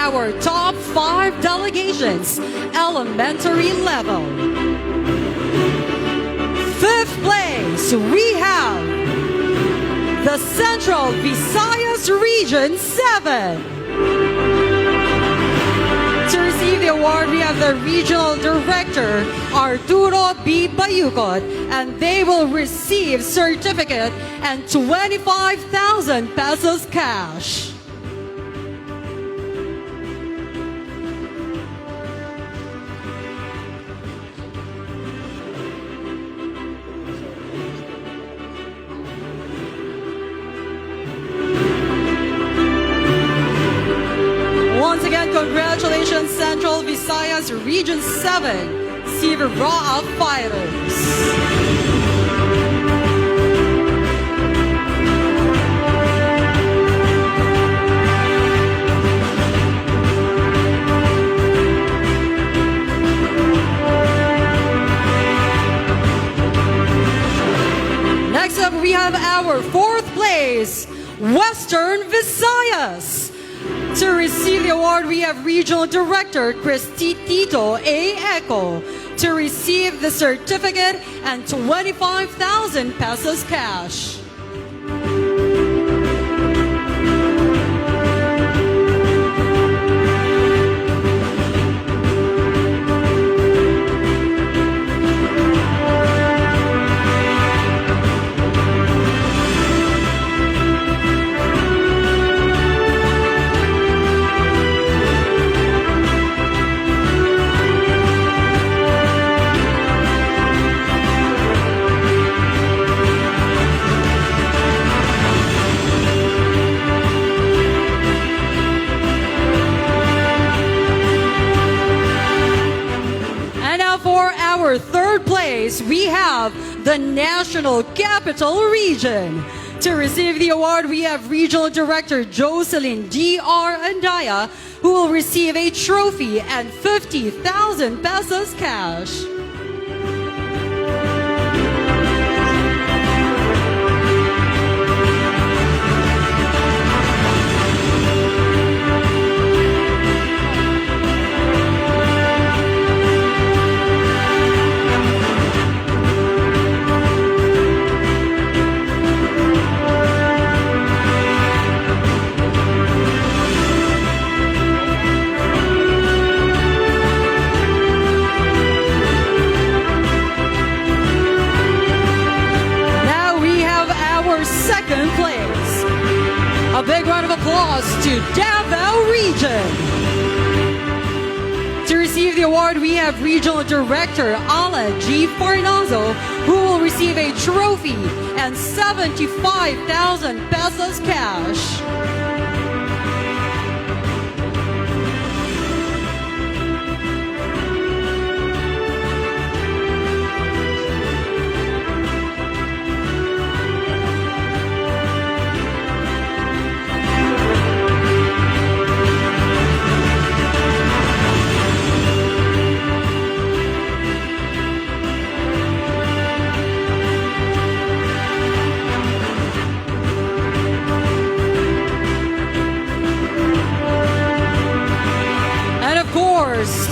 our top 5 delegations, elementary level. 5th place, we have the Central Visayas Region 7. To receive the award, we have the Regional Director, Arturo B. Bayukot, and they will receive certificate and 25,000 pesos cash. Once again, congratulations, Central Visayas Region 7, Silver Raw Fighters. Next up, we have our 4th place, Western Visayas. To receive the award, we have Regional Director Cristito A. Eco to receive the certificate and 25,000 pesos cash. Our 3rd place, we have the National Capital Region. To receive the award, we have Regional Director Jocelyn D.R. Andaya, who will receive a trophy and 50,000 pesos cash. A big round of applause to Davao Region. To receive the award, we have Regional Director Ala G. Farnazo, who will receive a trophy and 75,000 pesos cash.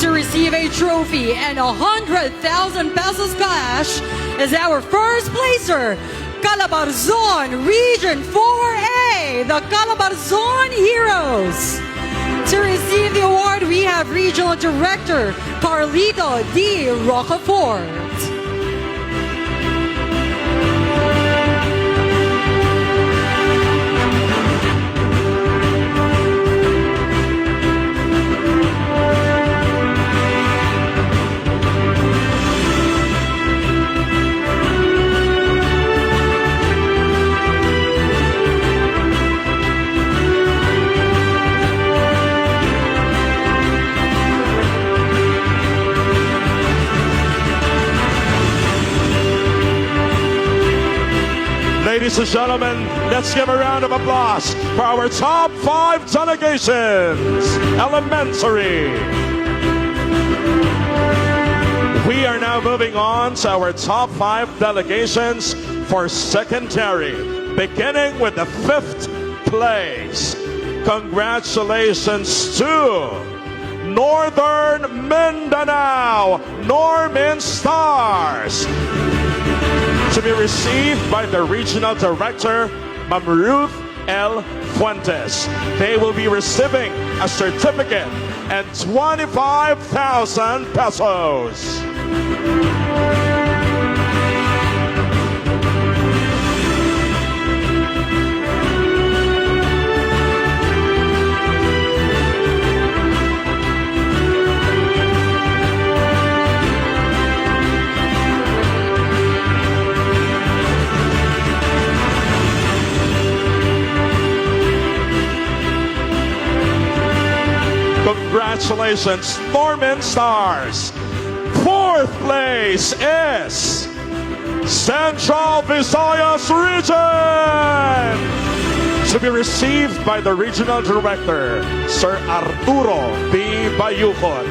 To receive a trophy and 100,000 pesos cash is our first placer, Calabarzon Region 4A, the Calabarzon Heroes. To receive the award, we have Regional Director Carlito D. Rocafort. Ladies and gentlemen, let's give a round of applause for our top 5 delegations. Elementary. We are now moving on to our top 5 delegations for secondary, beginning with the 5th place. Congratulations to Northern Mindanao Norman Stars, to be received by the Regional Director, Ma'am Ruth L. Fuentes. They will be receiving a certificate and 25,000 pesos. Congratulations, Norman Stars. Fourth place is Central Visayas Region, to be received by the Regional Director, Sir Arturo B. Bayukon,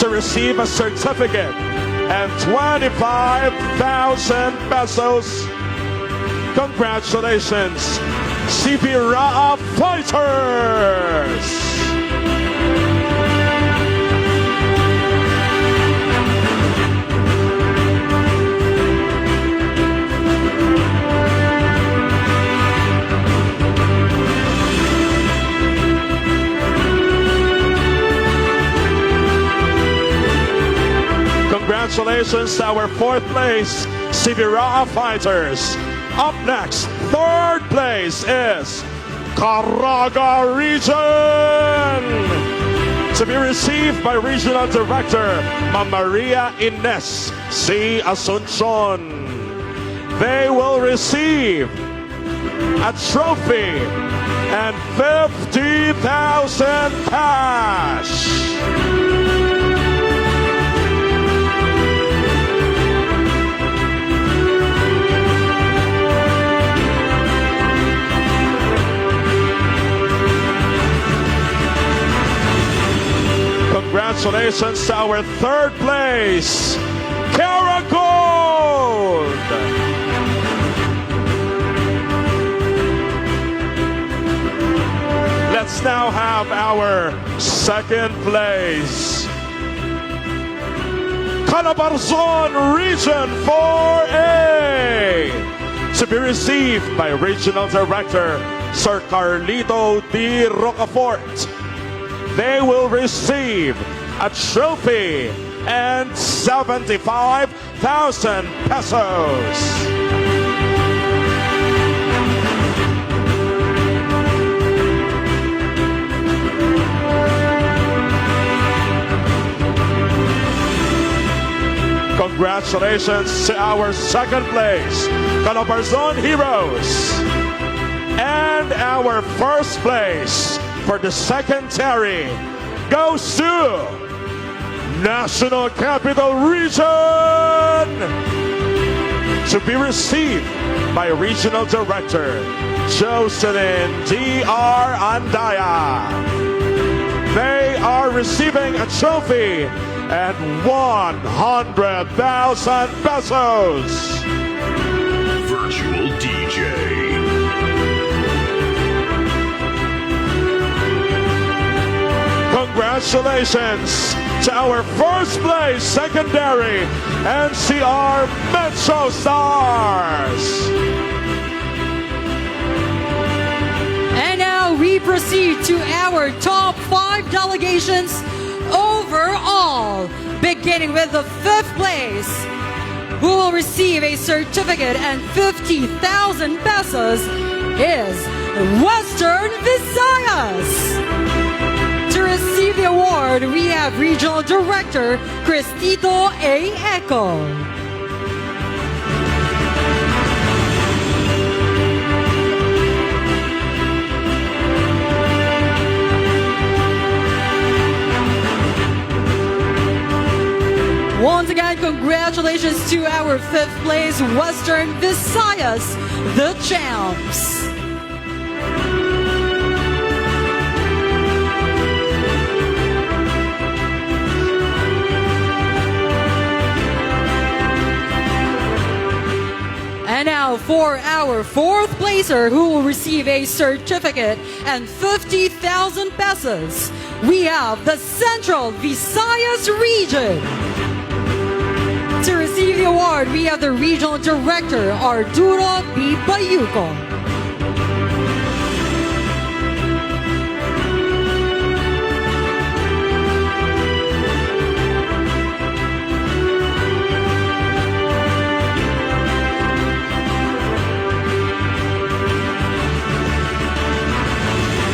to receive a certificate and 25,000 pesos. Congratulations, CP Raa Fighters. Congratulations to our fourth place, Sibiraha Fighters. Up next, third place is Caraga Region, to be received by Regional Director, Ma'am Maria Ines C. Asuncion. They will receive a trophy and 50,000 cash. Congratulations to our third place, Caragold. Let's now have our second place, Calabarzon Region 4A, to be received by Regional Director Sir Carlito D. Rocafort. They will receive a trophy and 75,000 pesos. Congratulations to our second place, Calabarzon Heroes. And our first place for the secondary goes to National Capital Region, to be received by Regional Director Jocelyn D.R. Andaya. They are receiving a trophy and 100,000 pesos. Virtual DJ. Congratulations to our first place secondary NCR Metro Stars. And now we proceed to our top 5 delegations overall, beginning with the 5th place, who will receive a certificate and 50,000 pesos, is Western Visayas. To receive the award, we have Regional Director Cristito A. Eco. Once again, congratulations to our 5th place, Western Visayas, the champs. And now for our 4th place placer who will receive a certificate and 50,000 pesos, we have the Central Visayas region. To receive the award, we have the Regional Director, Arturo B. Bayuco.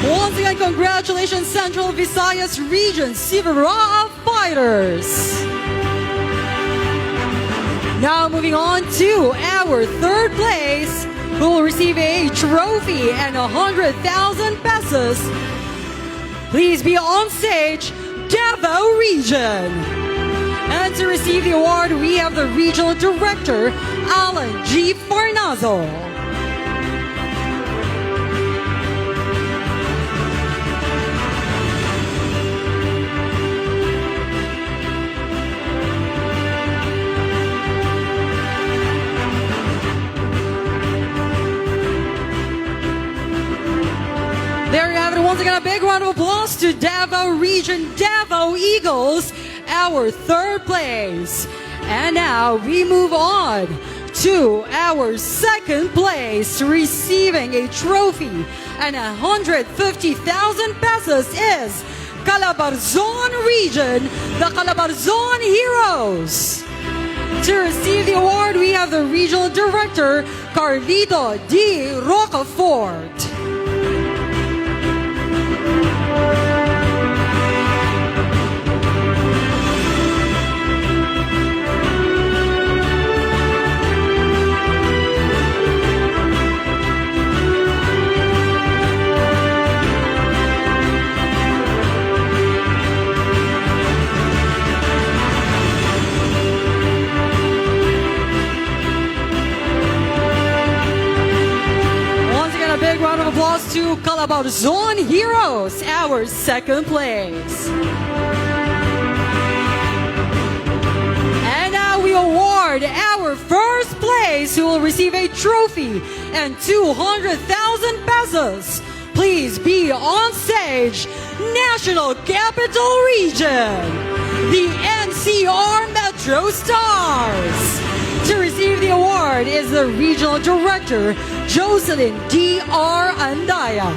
Once again, congratulations, Central Visayas Region, Sivara Fighters. Now moving on to our third place, who will receive a trophy and 100,000 pesos. Please be on stage, Davao Region. And to receive the award, we have the Regional Director, Alan G. Farnazo. There you have it. Once again, a big round of applause to Davao Region, Davao Eagles, our third place. And now we move on to our second place, receiving a trophy and 150,000 pesos is Calabarzon Region, the Calabarzon Heroes. To receive the award, we have the Regional Director, Carlito D. Rocafort. Big round of applause to Calabarzon Heroes, our second place. And now we award our first place, who will receive a trophy and 200,000 pesos. Please be on stage, National Capital Region, the NCR Metro Stars. To receive the award is the Regional Director, Jocelyn D.R. Andaya.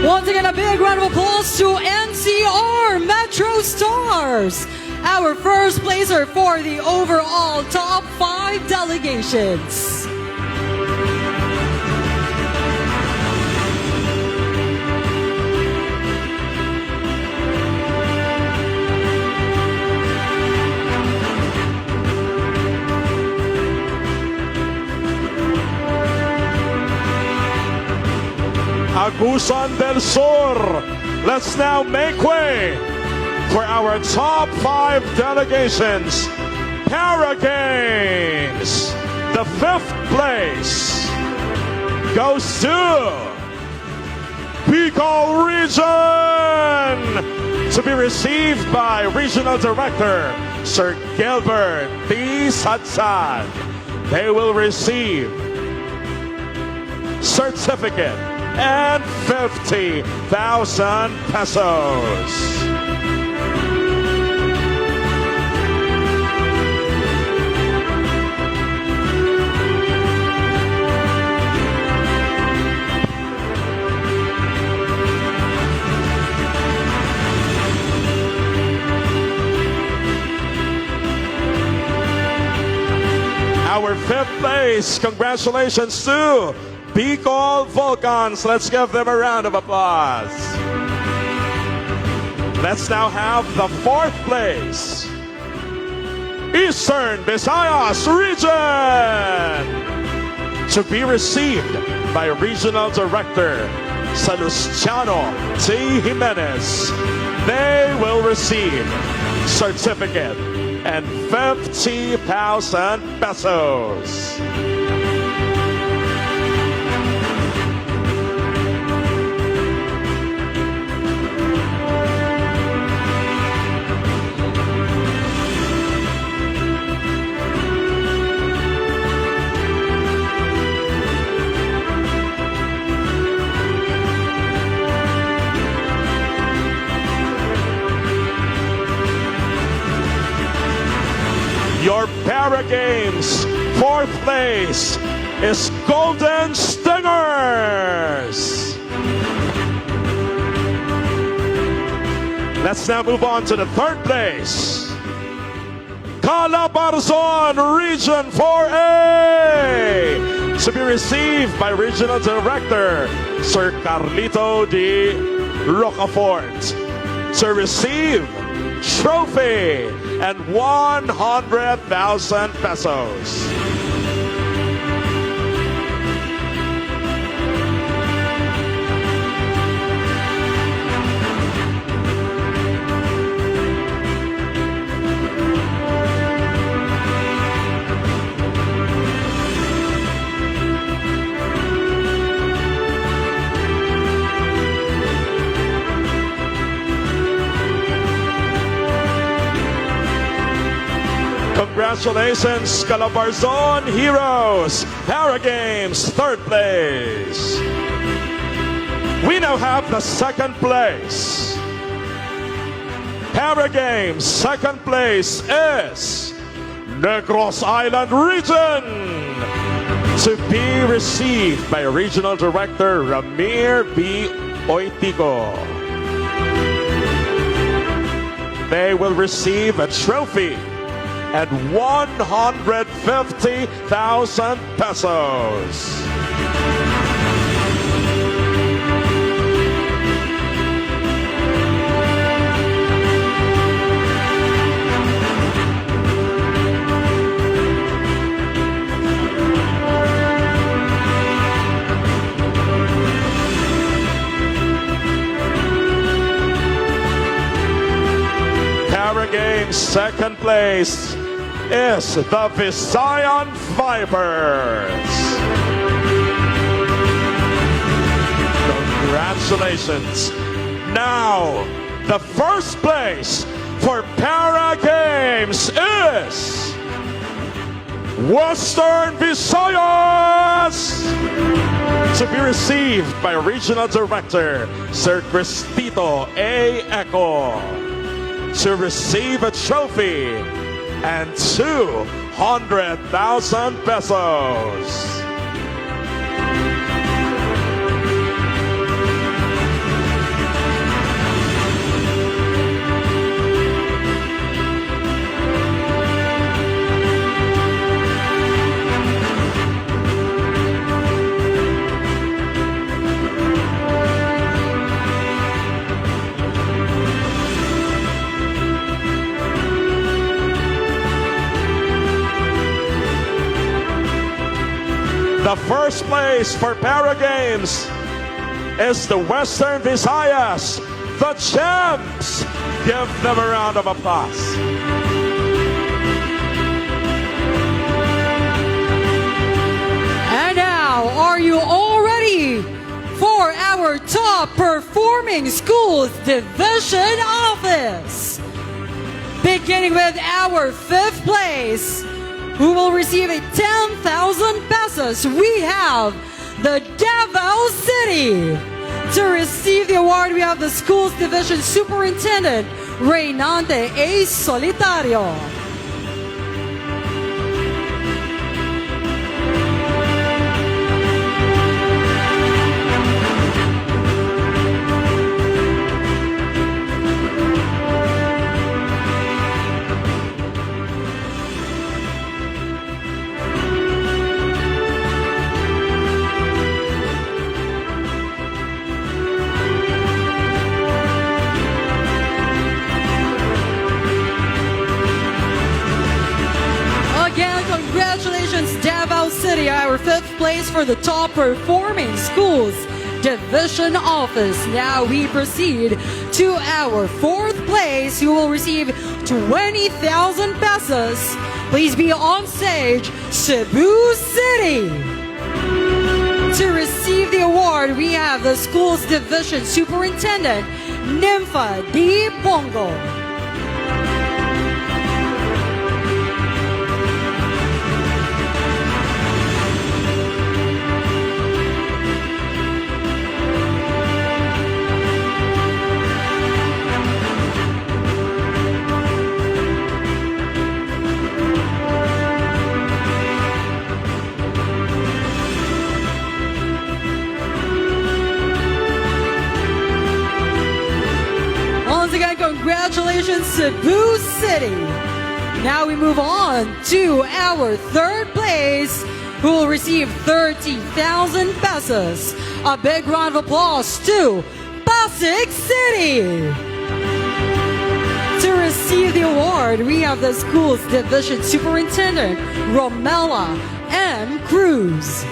Once again, a big round of applause to NCR Metro Stars, our first placer for the overall top 5 delegations. Agusan del Sur. Let's now make way for our top 5 delegations. Para Games. The 5th place goes to Bicol Region, to be received by Regional Director Sir Gilbert P. Sadsad. They will receive certificate and 50,000 pesos. Our 5th place, congratulations to Bicol Vulcans. Let's give them a round of applause. Let's now have the fourth place. Eastern Visayas Region. To be received by Regional Director Salustiano T. Jimenez. They will receive certificate and 50,000 pesos. Your Para Games fourth place is Golden Stingers. Let's now move on to the third place. Calabarzon Region 4A. To be received by Regional Director Sir Carlito D. Rocafort. To receive trophy and 100,000 pesos. Congratulations, Calabarzon Heroes! Para Games, third place. We now have the second place. Para Games, second place is Negros Island Region. To be received by Regional Director Ramir B. Oitico. They will receive a trophy and 150,000 pesos. Para Games second place is the Visayan Vipers. Congratulations. Now, the first place for Para Games is Western Visayas. To be received by Regional Director Sir Cristito A. Eco. To receive a trophy and 200,000 pesos. The first place for Para Games is the Western Visayas, the champs. Give them a round of applause. And now, are you all ready for our top performing schools division office? Beginning with our fifth place, who will receive a 10,000 pesos, we have the Davao City. To receive the award, we have the Schools Division Superintendent, Reynante A. Solitario. place for the top performing schools division office. Now we proceed to our fourth place, who will receive 20,000 pesos. Please be on stage, Cebu City. To receive the award, we have the school's division superintendent, Nympha D. Bongo. Congratulations, Cebu City. Now we move on to our third place, who will receive 30,000 pesos. A big round of applause to Pasig City. To receive the award, we have the school's division superintendent, Romela M. Cruz.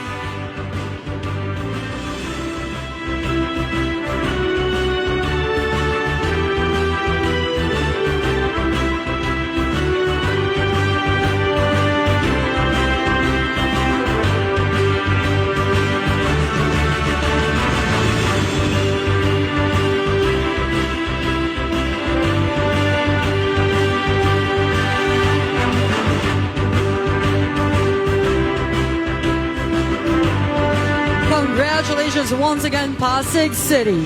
Congratulations once again, Pasig City.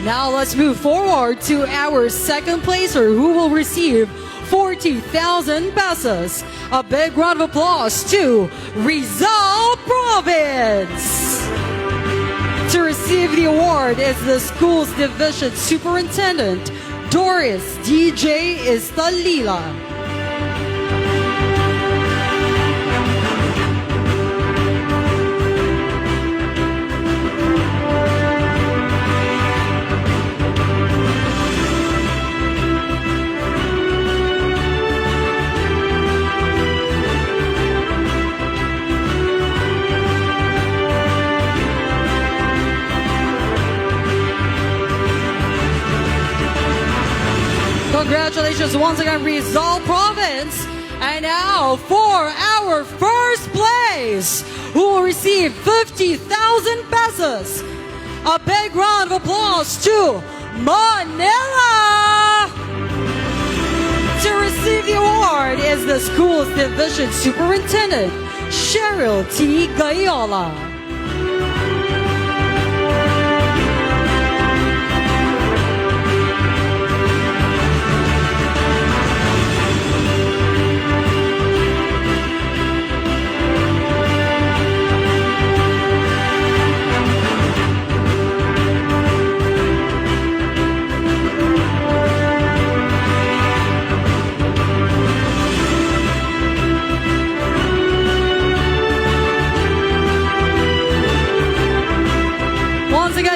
Now let's move forward to our second placer, who will receive 40,000 pesos. A big round of applause to Rizal Province. To receive the award is the school's division superintendent, Doris DJ Estalila. Congratulations once again, Rizal Province. And now for our first place, who will receive 50,000 pesos. A big round of applause to Manila. To receive the award is the school's division superintendent, Cheryl T. Gayola.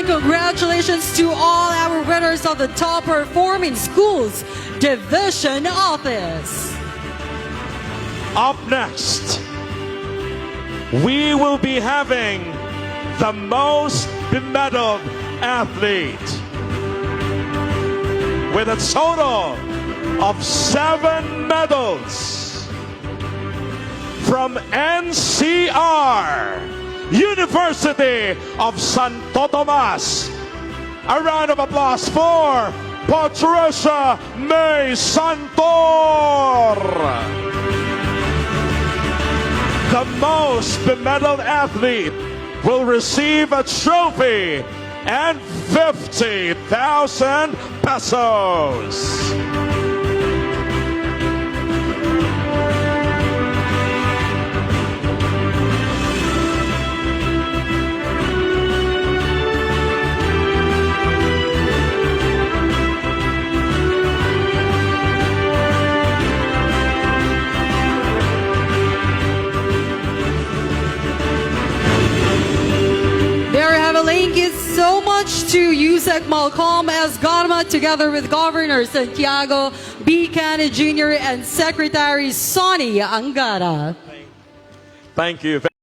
Congratulations to all our winners of the Top Performing Schools Division Office. Up next, we will be having the Most Bemedalled Athlete with a total of 7 medals from NCR, University of Santo Tomas. A round of applause for Patricia May Santor. The Most Bemedalled Athlete will receive a trophy and 50,000 pesos. Thank you so much to Yusek Malcolm S. Garma, together with Governor Santiago B. Cannon Jr. and Secretary Sonny Angara. Thank you.